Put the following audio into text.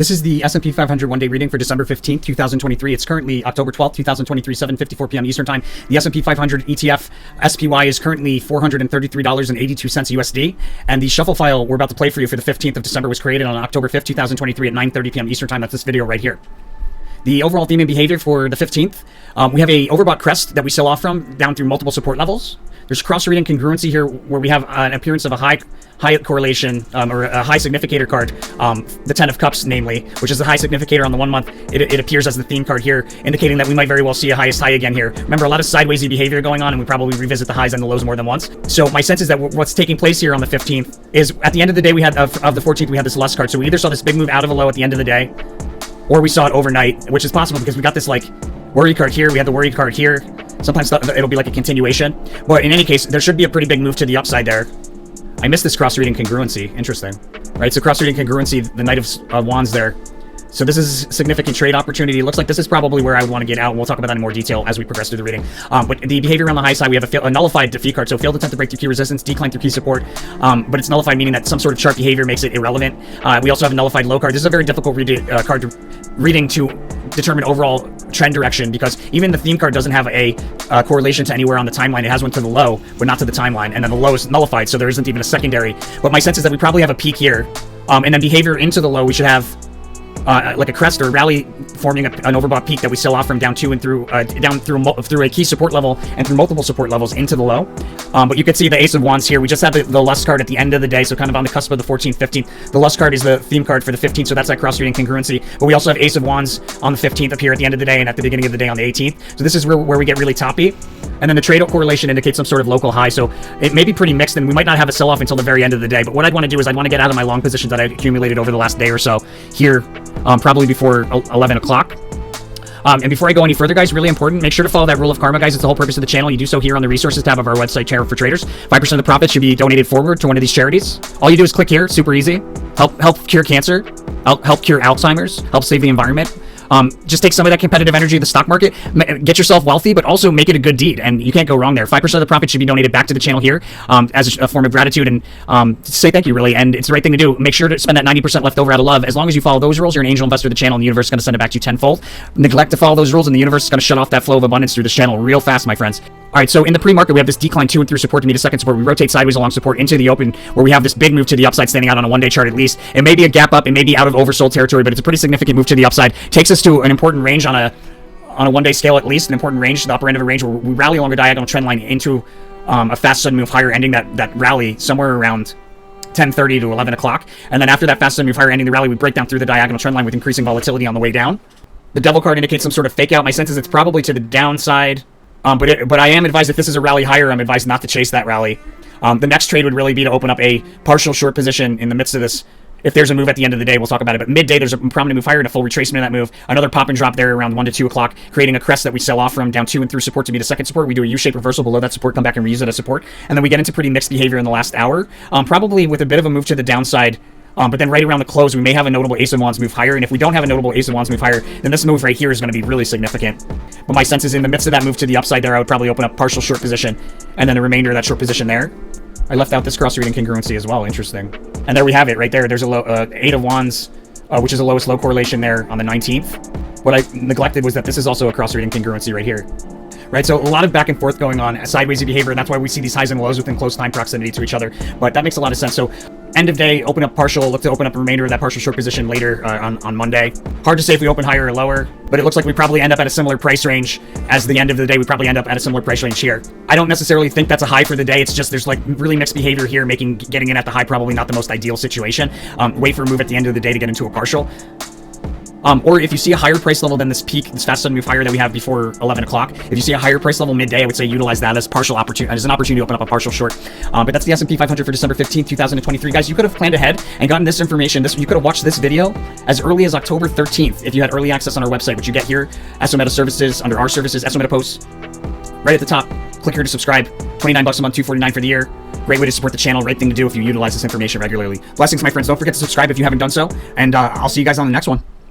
This is the S&P 500 one-day reading for December 15th, 2023. It's currently October 12th, 2023, 7:54 p.m. Eastern Time. The S&P 500 ETF SPY is currently $433.82 USD. And the shuffle file we're about to play for you for the 15th of December was created on October 5th, 2023 at 9:30 p.m. Eastern Time. That's this video right here. The overall theme and behavior for the 15th, we have a overbought crest that we sell off from down through multiple support levels. There's cross-reading congruency here where we have an appearance of a high correlation or a high significator card, the 10 of Cups namely, which is the high significator on the 1 month. It appears as the theme card here, indicating that we might very well see a highest high again here. Remember, a lot of sidewaysy behavior going on, and we probably revisit the highs and the lows more than once. So my sense is that what's taking place here on the 15th is at the end of the day, we had of the 14th, we had this lust card. So we either saw this big move out of a low at the end of the day, or we saw it overnight, which is possible because we got this like worry card here, we had the worry card here. Sometimes it'll be like a continuation, but in any case, there should be a pretty big move to the upside there. I missed this cross-reading congruency. Interesting, right? So cross-reading congruency, the Knight of Wands there. So this is significant trade opportunity. It looks like this is probably where I would want to get out, and we'll talk about that in more detail as we progress through the reading. But the behavior on the high side, we have a nullified defeat card, so failed attempt to break through key resistance, decline through key support, but it's nullified, meaning that some sort of chart behavior makes it irrelevant. We also have a nullified low card. This is a very difficult reading to determine overall trend direction, because even the theme card doesn't have a correlation to anywhere on the timeline. It has one to the low, but not to the timeline, and then the low is nullified, so there isn't even a secondary. But my sense is that we probably have a peak here, and then behavior into the low, we should have like a crest or a rally forming an overbought peak that we sell off from down to and through through a key support level and through multiple support levels into the low. But you can see the Ace of Wands here. We just had the lust card at the end of the day, so kind of on the cusp of the 14th, 15th. The lust card is the theme card for the 15th, so that's that cross-reading congruency. But we also have Ace of Wands on the 15th up here at the end of the day and at the beginning of the day on the 18th. So this is where we get really toppy. And then the trade correlation indicates some sort of local high, so it may be pretty mixed, and we might not have a sell-off until the very end of the day. But what I'd want to do is I'd want to get out of my long positions that I accumulated over the last day or so here, probably before 11 o'clock. And before I go any further, guys, really important, make sure to follow that rule of karma, guys. It's the whole purpose of the channel. You do so here on the resources tab of our website, Channel for Traders. 5% of the profits should be donated forward to one of these charities. All you do is click here, super easy. Help cure cancer, help cure Alzheimer's, help save the environment. Just take some of that competitive energy of the stock market, get yourself wealthy, but also make it a good deed, and you can't go wrong there. 5% of the profit should be donated back to the channel here as a form of gratitude and to say thank you, really, and it's the right thing to do. Make sure to spend that 90% left over out of love. As long as you follow those rules, you're an angel investor of the channel, and the universe is going to send it back to you tenfold. Neglect to follow those rules, and the universe is going to shut off that flow of abundance through this channel real fast, my friends. All right, so in the pre-market, we have this decline to and through support to meet a second support. We rotate sideways along support into the open, where we have this big move to the upside standing out on a one-day chart at least. It may be a gap up, it may be out of oversold territory, but it's a pretty significant move to the upside. Takes us to an important range on a one-day scale at least, an important range, the upper end of a range where we rally along a diagonal trend line into a fast sudden move higher, ending that rally somewhere around 10:30 to 11 o'clock. And then after that fast sudden move higher, ending the rally, we break down through the diagonal trend line with increasing volatility on the way down. The devil card indicates some sort of fake out. My sense is it's probably to the downside. But I am advised if this is a rally higher, I'm advised not to chase that rally. The next trade would really be to open up a partial short position in the midst of this. If there's a move at the end of the day, we'll talk about it. But midday, there's a prominent move higher and a full retracement of that move. Another pop and drop there around 1 to 2 o'clock, creating a crest that we sell off from down to and through support to meet a second support. We do a U-shaped reversal below that support, come back and reuse it as support. And then we get into pretty mixed behavior in the last hour, probably with a bit of a move to the downside. But then right around the close, we may have a notable Ace of Wands move higher. And if we don't have a notable Ace of Wands move higher, then this move right here is going to be really significant. But my sense is in the midst of that move to the upside there, I would probably open up partial short position and then the remainder of that short position there. I left out this cross-reading congruency as well. Interesting. And there we have it right there. There's a 8 of Wands, which is the lowest low correlation there on the 19th. What I neglected was that this is also a cross-reading congruency right here. Right, so a lot of back and forth going on, sideways behavior, and that's why we see these highs and lows within close time proximity to each other. But that makes a lot of sense. So end of day, open up partial, look to open up a remainder of that partial short position later on Monday. Hard to say if we open higher or lower, but it looks like we probably end up at a similar price range as the end of the day. We probably end up at a similar price range here. I don't necessarily think that's a high for the day. It's just there's like really mixed behavior here, making getting in at the high probably not the most ideal situation. Wait for a move at the end of the day to get into a partial. Or if you see a higher price level than this peak, this fast sudden move higher that we have before 11 o'clock, if you see a higher price level midday, I would say utilize that as partial opportunity, as an opportunity to open up a partial short. But that's the S&P 500 for December 15th, 2023. Guys, you could have planned ahead and gotten this information. You could have watched this video as early as October 13th if you had early access on our website, which you get here, SO Services, under our services, SO Posts, right at the top. Click here to subscribe. $29 a month, $249 for the year. Great way to support the channel. Right thing to do if you utilize this information regularly. Blessings, my friends. Don't forget to subscribe if you haven't done so. And I'll see you guys on the next one.